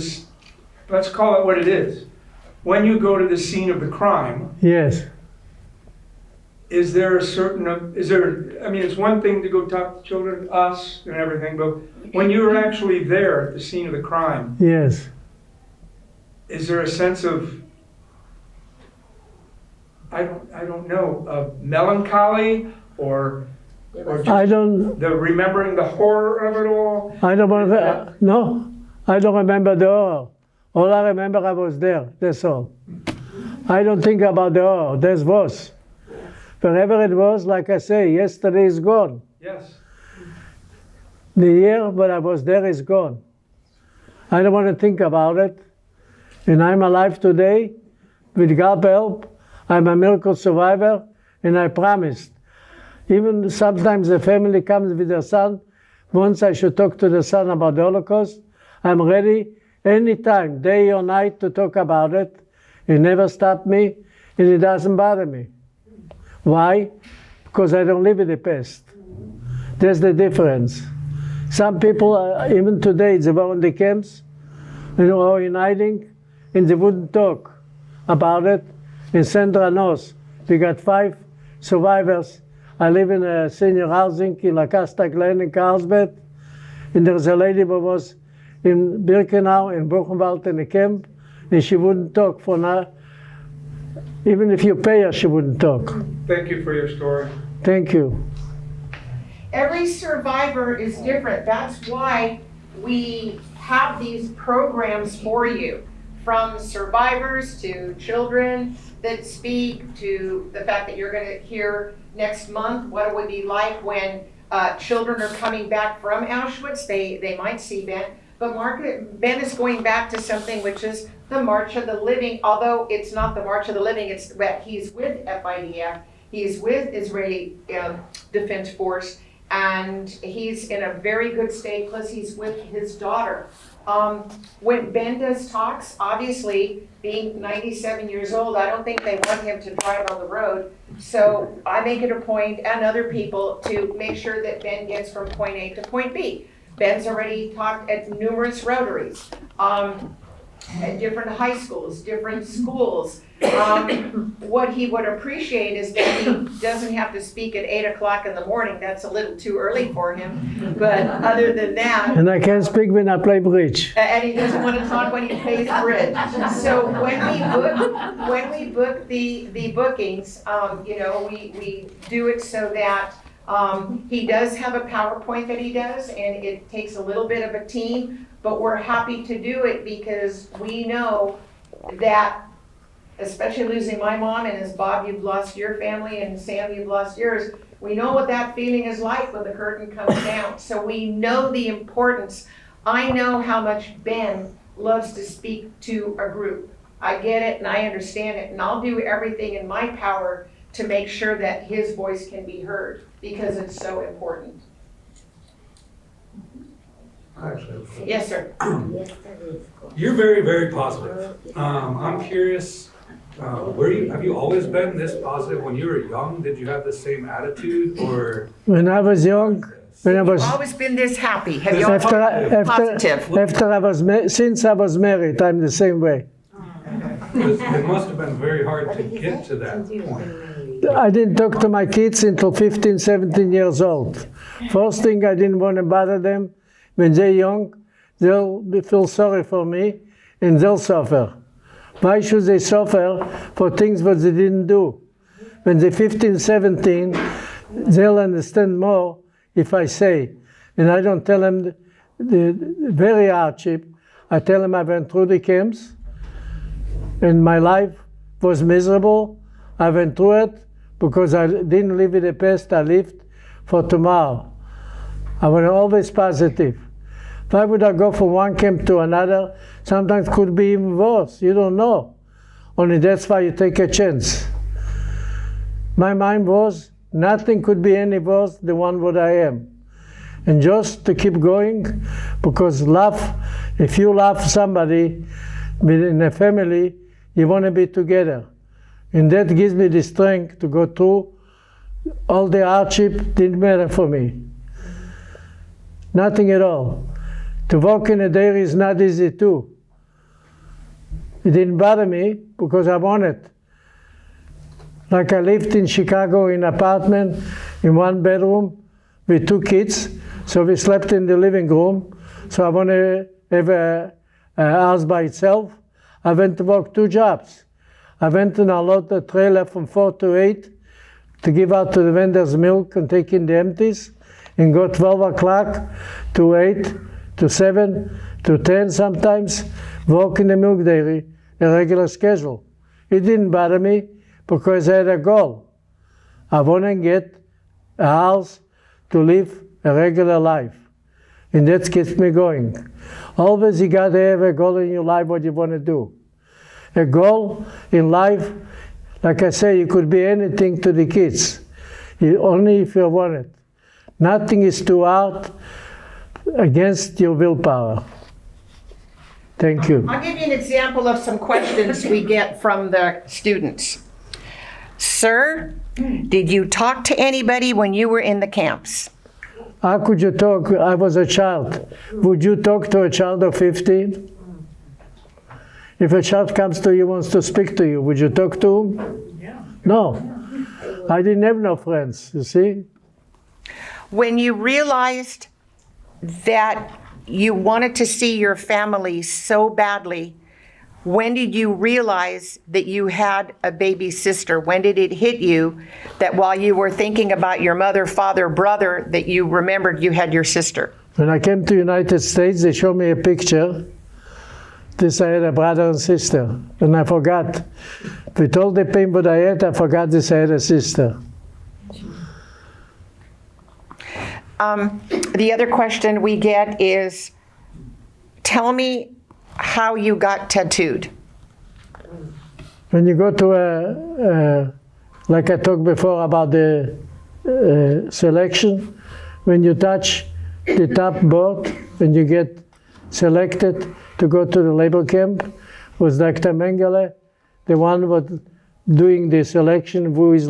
let's call it what it is, when you go to the scene of the crime, Yes. is there a certain, I mean, it's one thing to go talk to children, us and everything, but when you're actually there at the scene of the crime, Yes. is there a sense of, I don't know, of melancholy or I just don't. the remembering the horror of it all? I don't want. No, I don't remember the horror. All I remember, I was there. That's all. I don't think about the horror. That was. Wherever it was, like I say, yesterday is gone. Yes. The year when I was there is gone. I don't want to think about it. And I'm alive today. With God's help, I'm a miracle survivor, and I promised. Even sometimes the family comes with their son. Once I should talk to the son about the Holocaust. I'm ready anytime, day or night, to talk about it. It never stopped me, and it doesn't bother me. Why? Because I don't live in the past. That's the difference. Some people, even today, they were in the camps, or in hiding, and they wouldn't talk about it. In Central North, we got 5 survivors. I live in a senior housing in La Casta Glen in Carlsbad, and there's a lady who was in Birkenau, in Buchenwald, in a camp, and she wouldn't talk for now. Even if you pay her, she wouldn't talk. Thank you for your story. Thank you. Every survivor is different. That's why we have these programs for you, from survivors to children that speak, to the fact that you're going to hear next month what it would be like when children are coming back from Auschwitz. They might see Ben. But Ben is going back to something which is the March of the Living, although it's not the March of the Living, it's that he's with FIDF, he's with Israeli Defense Force, and he's in a very good state, plus he's with his daughter. When Ben does talks, obviously, being 97 years old, I don't think they want him to drive on the road. So I make it a point, and other people, to make sure that Ben gets from point A to point B. Ben's already talked at numerous rotaries, at different high schools, different schools. What he would appreciate is that he doesn't have to speak at 8 o'clock in the morning. That's a little too early for him. But other than that, And I can speak when I play bridge. and he doesn't want to talk when he plays bridge. So when we book the bookings, we do it so that he does have a PowerPoint that he does, and it takes a little bit of a team, but we're happy to do it because we know that, especially losing my mom, and as Bob, you've lost your family, and Sam, you've lost yours, We know what that feeling is like when the curtain comes down. So we know the importance. I know how much Ben loves to speak to a group. I get it and I understand it, and I'll do everything in my power to make sure that his voice can be heard, because it's so important. Yes, sir. You're very, very positive. I'm curious, have you always been this positive? When you were young, did you have the same attitude, or? When I was young, when I was You've always been this happy. Have you always been positive? since I was married, I'm the same way. It must have been very hard to get to that point. I didn't talk to my kids until 15, 17 years old. First thing, I didn't want to bother them. When they're young, they'll feel sorry for me and they'll suffer. Why should they suffer for things that they didn't do? When they're 15, 17, they'll understand more if I say. And I don't tell them the very hardship. I tell them I went through the camps and my life was miserable. I went through it because I didn't live in the past, I lived for tomorrow. I was always positive. Why would I go from one camp to another? Sometimes it could be even worse, you don't know. Only that's why you take a chance. My mind was, nothing could be any worse than one what I am. And just to keep going, because if you love somebody in a family, you want to be together. And that gives me the strength to go through all the hardship. Didn't matter for me. Nothing at all. To work in a dairy is not easy too. It didn't bother me because I wanted. Like I lived in Chicago in an apartment in one bedroom with 2 kids. So we slept in the living room. So I want to have a house by itself. I went to work 2 jobs. I went in a lot of trailer from 4 to 8 to give out to the vendors milk and take in the empties, and go 12 o'clock to 8 to 7 to 10 sometimes, work in the milk dairy, a regular schedule. It didn't bother me because I had a goal. I want to get a house to live a regular life. And that keeps me going. Always you got to have a goal in your life, what you want to do. A goal in life, like I say, you could be anything to the kids, only if you want it. Nothing is too hard against your willpower. Thank you. I'll give you an example of some questions we get from the students. Sir, did you talk to anybody when you were in the camps? How could you talk? I was a child. Would you talk to a child of 15? If a child comes to you, wants to speak to you, would you talk to him? Yeah. No. I didn't have no friends, you see? When you realized that you wanted to see your family so badly, when did you realize that you had a baby sister? When did it hit you that while you were thinking about your mother, father, brother, that you remembered you had your sister? When I came to the United States, they showed me a picture. This I had a brother and sister, and I forgot. With all the pain that I had, I forgot this I had a sister. The other question we get is, tell me how you got tattooed. When you go to like I talked before about the selection, when you touch the top board, when you get selected to go to the labor camp, was Dr. Mengele, the one was doing the selection, who is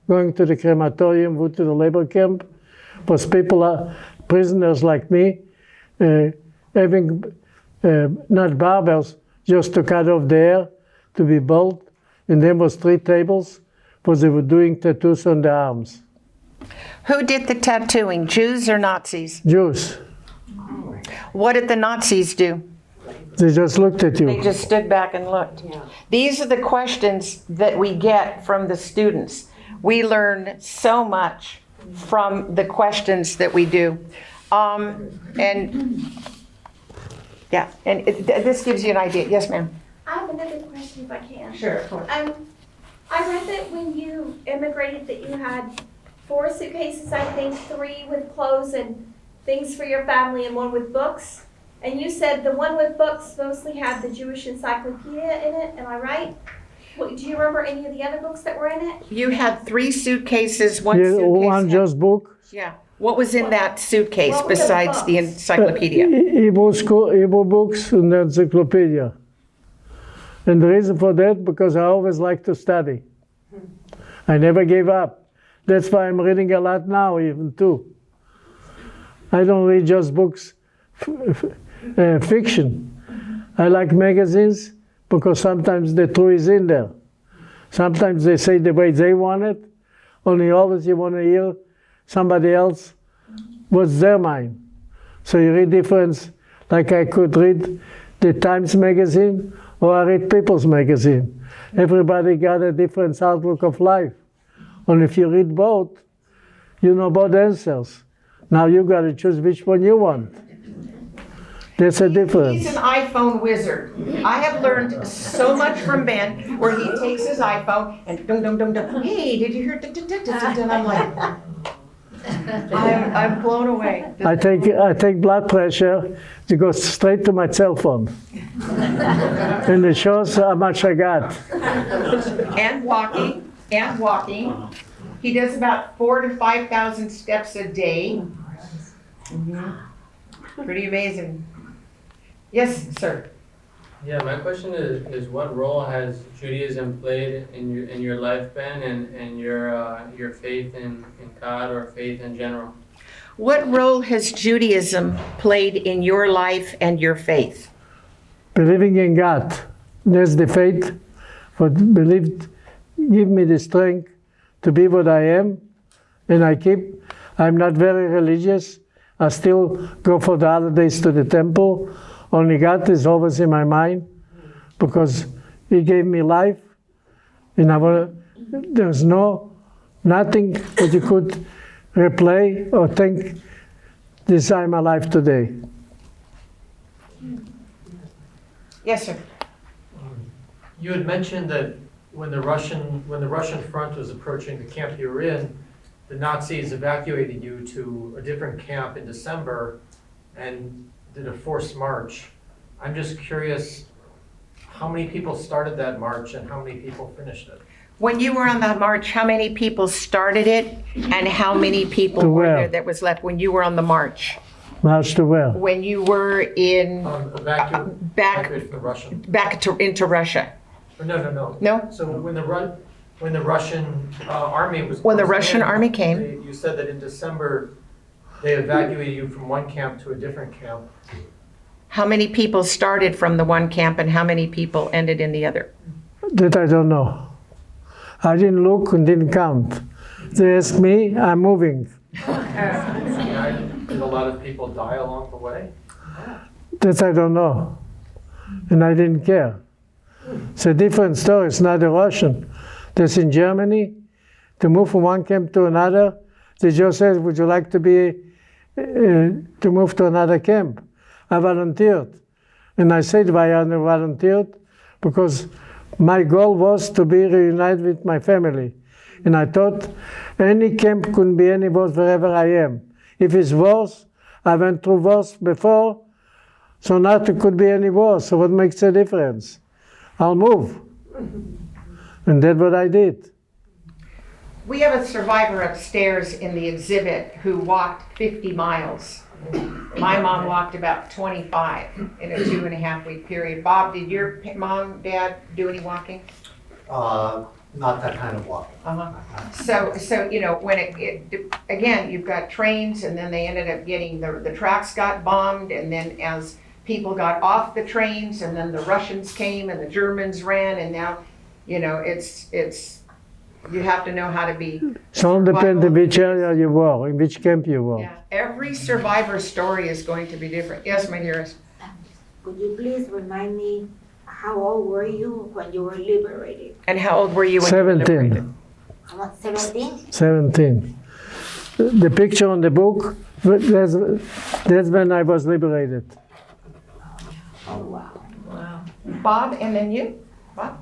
going to the crematorium, who to the labor camp, was people, prisoners like me, having not barbers, just to cut off the hair, to be bald, and there was 3 tables, because they were doing tattoos on the arms. Who did the tattooing, Jews or Nazis? Jews. What did the Nazis do? They just looked at you. They just stood back and looked. These are the questions that we get from the students. We learn so much from the questions that we do. This gives you an idea. Yes, ma'am. I have another question if I can. Sure, of course. I read that when you immigrated that you had 4 suitcases, I think, 3 with clothes and things for your family, and 1 with books. And you said the one with books mostly had the Jewish encyclopedia in it, am I right? Do you remember any of the other books that were in it? You had 3 suitcases, one Yeah, suitcase. one just book. Yeah. What was in that suitcase What were the besides the books? encyclopedia? Hebrew books and the encyclopedia. And the reason for that, because I always like to study. I never gave up. That's why I'm reading a lot now, even too. I don't read just books, fiction. I like magazines because sometimes the truth is in there. Sometimes they say the way they want it, only always you want to hear somebody else what's their mind. So you read different, like I could read the Times magazine or I read People's magazine. Everybody got a different outlook of life. And if you read both, you know both answers. Now you got to choose which one you want. There's a difference. He's an iPhone wizard. I have learned so much from Ben, where he takes his iPhone and dum dum dum dum. Hey, did you hear? And I'm like, I'm blown away. I take blood pressure to go straight to my cell phone. And it shows how much I got. And walking. He does about 4,000 to 5,000 steps a day. Pretty amazing. Yes, sir. Yeah, my question is what role has Judaism played in your life, Ben, and your faith in God or faith in general? What role has Judaism played in your life and your faith? Believing in God. That's the faith. What believed give me the strength to be what I am. And I'm not very religious. I still go for the holidays to the temple. Only God is always in my mind because He gave me life. And there's nothing that you could replay or think this I'm alive today. Yes, sir. You had mentioned that when the Russian front was approaching the camp you were in, the Nazis evacuated you to a different camp in December and did a forced march. I'm just curious, how many people started that march and how many people finished it? When you were on the march, how many people started it and how many people To were where? there that was left when you were on the march? March to where? When you were in Evacuated the Russian. into Russia? No. No? So when the Russian army was When the closing Russian in, army came? you said that in December they evacuated you from one camp to a different camp. How many people started from the one camp and how many people ended in the other? That I don't know. I didn't look and didn't count. They asked me, I'm moving. Did a lot of people die along the way? That I don't know. And I didn't care. It's a different story. It's not a Russian. That's in Germany. To move from one camp to another, they just said, would you like to to move to another camp? I volunteered. And I said why I volunteered, because my goal was to be reunited with my family. And I thought any camp couldn't be any worse wherever I am. If it's worse, I went through worse before, so nothing could be any worse. So what makes a difference? I'll move. And that's what I did. We have a survivor upstairs in the exhibit who walked 50 miles. My mom walked about 25 in a 2.5-week period. Bob, did your mom, dad do any walking? Not that kind of walking. So when again, you've got trains, and then they ended up getting the tracks got bombed, and then as people got off the trains, and then the Russians came and the Germans ran, and now, it's you have to know how to be. So it depends on which area you were, in which camp you were. Yeah, every survivor story is going to be different. Yes, my dearest. Could you please remind me, how old were you when you were liberated? And how old were you when you were 17. liberated? How much, 17? 17. The picture on the book, that's when I was liberated. Oh, wow. Bob, and then you? Bob?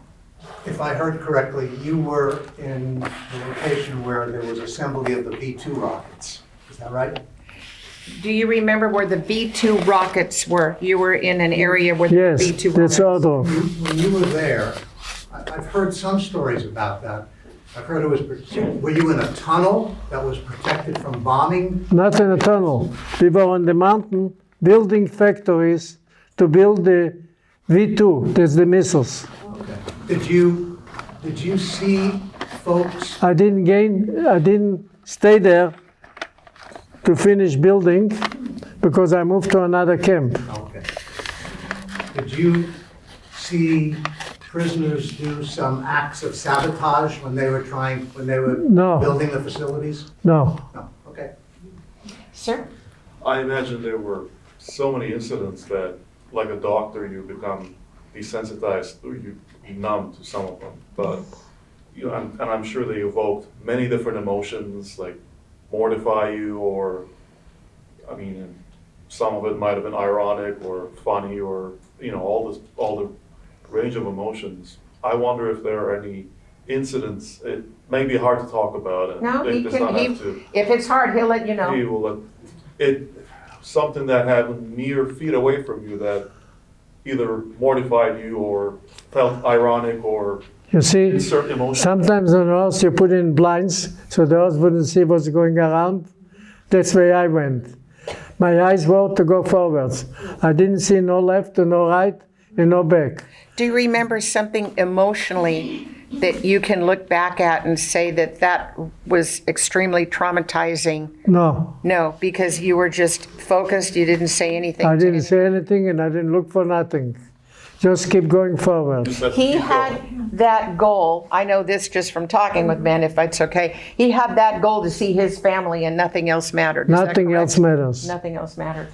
If I heard correctly, you were in the location where there was assembly of the V2 rockets. Is that right? Do you remember where the V2 rockets were? You were in an area where the Yes, V2 that's rockets. all. When you were there, I've heard some stories about that. I've heard it was, were you in a tunnel that was protected from bombing? Not in a tunnel. We were on the mountain building factories to build the V2, that's the missiles. Okay. Did you see folks? I didn't stay there to finish building because I moved to another camp. Okay. Did you see prisoners do some acts of sabotage when they were No. building the facilities? No. No, okay. Sir? I imagine there were so many incidents that, like a doctor, you become desensitized or you numb to some of them. But you know, and I'm sure they evoked many different emotions, like mortify you, or I mean, some of it might have been ironic or funny, or you know, all the range of emotions. I wonder if there are any incidents. It may be hard to talk about, and No, they he does can, not have to. if it's hard, he'll let you know. He will let it, something that happened mere feet away from you that either mortified you or felt ironic or You see, insert emotion. sometimes on the house you put in blinds so the horse wouldn't see what's going around. That's where I went. My eyes were to go forwards. I didn't see no left and no right and no back. Do you remember something emotionally that you can look back at and say that that was extremely traumatizing? No, No, because you were just focused, you didn't say anything. I to didn't anyone. say anything and I didn't look for nothing. Just keep going forward. He had that goal, I know this just from talking with Ben, if it's okay. He had that goal to see his family and nothing else mattered. Is that Nothing correct? else matters. Nothing else mattered.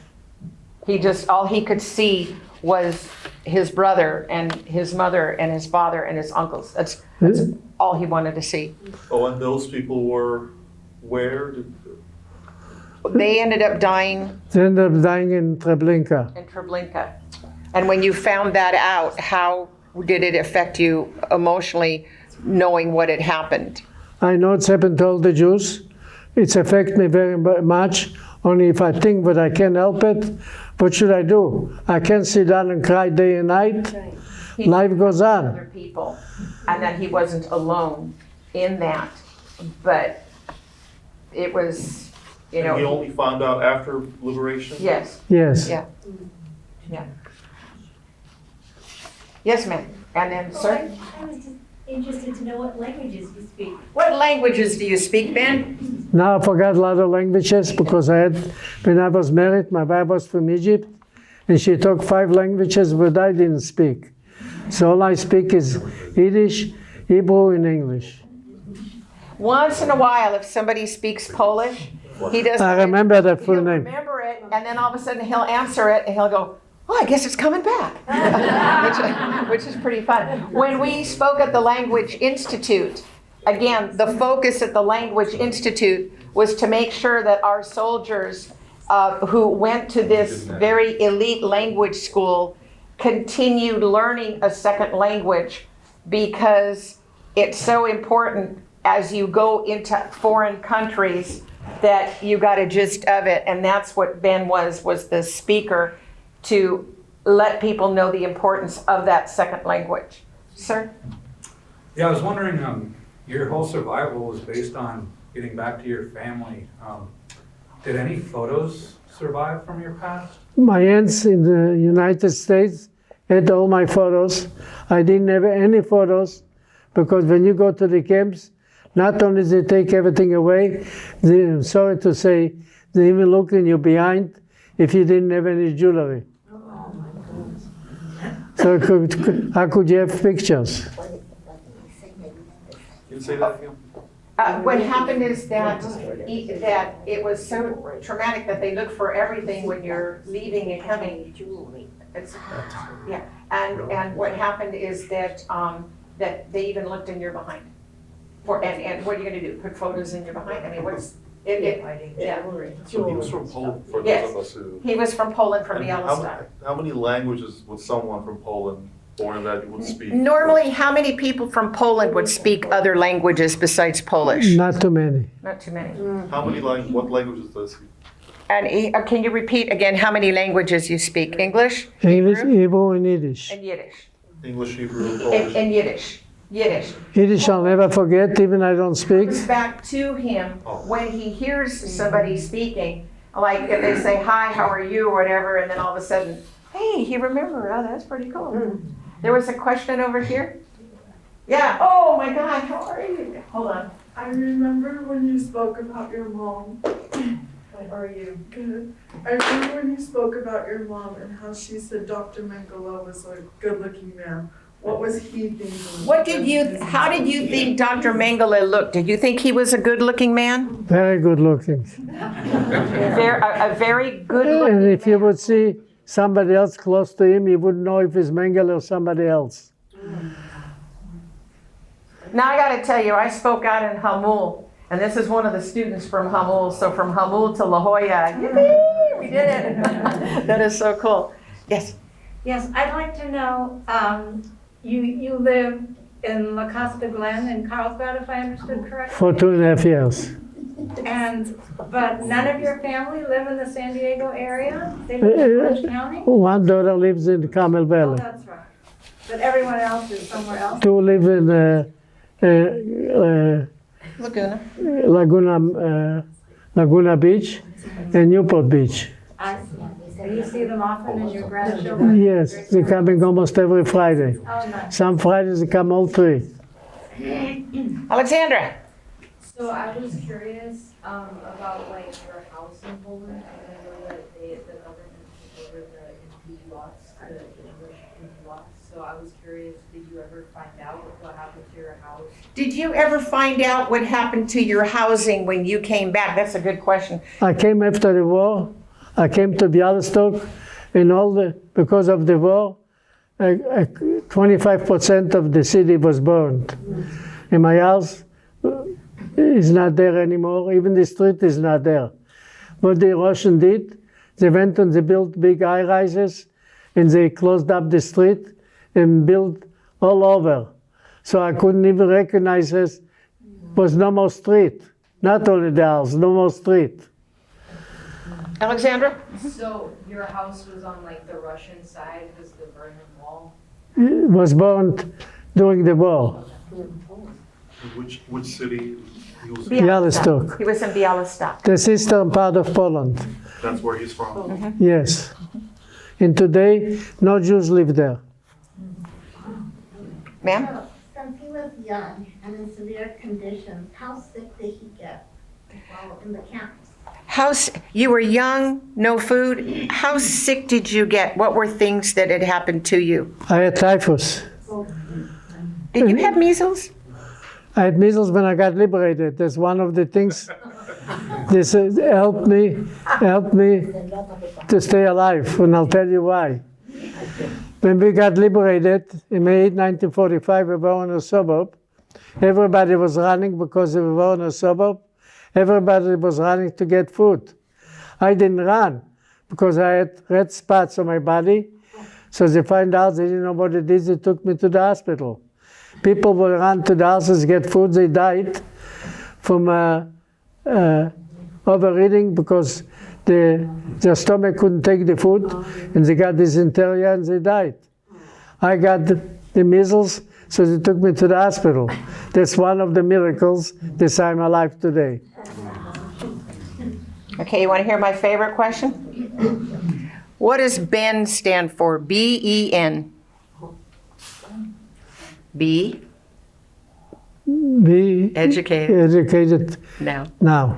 He just, all he could see was his brother and his mother and his father and his uncles. That's all he wanted to see. Oh, and those people were where? They ended up dying They ended up dying in Treblinka. in Treblinka. And when you found that out, how did it affect you emotionally, knowing what had happened? I know it's happened to all the Jews. It's affected me very much. Only if I think that I can't help it, what should I do? I can't sit down and cry day and night. He Life goes on. other people, and that he wasn't alone in that. But it was, you And he know, only found out after liberation? yes, Yes. yeah, yeah. Yes, ma'am. And then, sir? I was just interested to know what languages you speak. What languages do you speak, Ben? Now I forgot a lot of languages because when I was married, my wife was from Egypt, and she talked 5 languages, but I didn't speak. So all I speak is Yiddish, Hebrew, and English. Once in a while, if somebody speaks Polish, he doesn't. I remember that full he'll name. remember it, and then all of a sudden he'll answer it, and he'll go, "Oh, I guess it's coming back," which is pretty fun. When we spoke at the Language Institute, again, the focus at the Language Institute was to make sure that our soldiers who went to this very elite language school continued learning a second language, because it's so important as you go into foreign countries that you got a gist of it. And that's what Ben was the speaker to let people know the importance of that second language. Sir? Yeah, I was wondering, your whole survival was based on getting back to your family. Did any photos survive from your past? My aunts in the United States had all my photos. I didn't have any photos because when you go to the camps, not only they take everything away, I'm sorry to say, they even look in you behind if you didn't have any jewelry. So how could you have pictures? Can you say that again? What happened is that it was so traumatic that they look for everything when you're leaving and coming. It's, yeah, and what happened is that that they even looked in your behind. And what are you going to do? Put photos in your behind? I mean, what's yeah. So he was from Poland, for those Yes. of us who. He was from Poland, from And Bialystok. how many languages would someone from Poland born in that you would speak? Normally, how many people from Poland would speak other languages besides Polish? Not too many. Not too many. How many what languages does he? And can you repeat again how many languages you speak? English? English, Hebrew, Hebrew, and Yiddish. and Yiddish. English, Hebrew, Polish? And Yiddish. Yiddish. Yiddish I'll never forget, even I don't speak. Comes back to him when he hears somebody speaking, like if they say, hi, how are you, or whatever, and then all of a sudden, hey, he remembered. Oh, that's pretty cool. There was a question over here. Yeah. Oh my God, how are you? Hold on. I remember when you spoke about your mom. How are you? Good. I remember when you spoke about your mom and how she said Dr. Mengele was a good-looking man. What was he thinking? How did you think Dr. Mengele looked? Did you think he was a good-looking man? Very good looking. A very good-looking And if you man. would see somebody else close to him, you wouldn't know if it's Mengele or somebody else. Now I got to tell you, I spoke out in Hamul, and this is one of the students from Hamul. So from Hamul to La Jolla, yippee, we did it. That is so cool. Yes. Yes, I'd like to know, you live in La Costa Glen in Carlsbad, if I understood correctly? For 2.5 years. But none of your family live in the San Diego area? They live in Orange County? One daughter lives in Carmel Oh, Valley. that's right. But everyone else is somewhere else? Two live in Laguna. Laguna Beach and Newport Beach. I see. And you see them often in your grandchildren? Yes, they're coming almost every Friday. Oh, nice. Some Fridays they come all three. Alexandra. So I was curious about like your house in Poland. I know that the government took over the empty lots, the English empty lots. So I was curious, did you ever find out what happened to your house? Did you ever find out what happened to your housing when you came back? That's a good question. I came after the war. I came to Bialystok, and because of the war, 25% of the city was burned. And my house is not there anymore. Even the street is not there. What the Russians did, they went and they built big high-rises, and they closed up the street and built all over. So I couldn't even recognize it. Was no more street. Not only the house, no more street. Alexandra? So your house was on like the Russian side, was the Berlin Wall? It was burned during the war. Which city? He was Bialystok. He was in Bialystok. The eastern part of Poland. That's where he's from? Yes. And today, no Jews live there. Ma'am? Since he was young and in severe conditions, how sick did he get while in the camps? You were young, no food. How sick did you get? What were things that had happened to you? I had typhus. Did you have measles? I had measles when I got liberated. That's one of the things this helped me to stay alive, and I'll tell you why. When we got liberated in May 1945, we were in a suburb. Everybody was running because we were in a suburb. Everybody was running to get food. I didn't run because I had red spots on my body. So they find out they didn't know what it is. They took me to the hospital. People would run to the houses to get food. They died from overeating because their stomach couldn't take the food, and they got dysentery and they died. I got the measles, so they took me to the hospital. That's one of the miracles that I'm alive today. Okay, you want to hear my favorite question? What does BEN stand for? B-E-N. B? Be educated. Educated now. Now.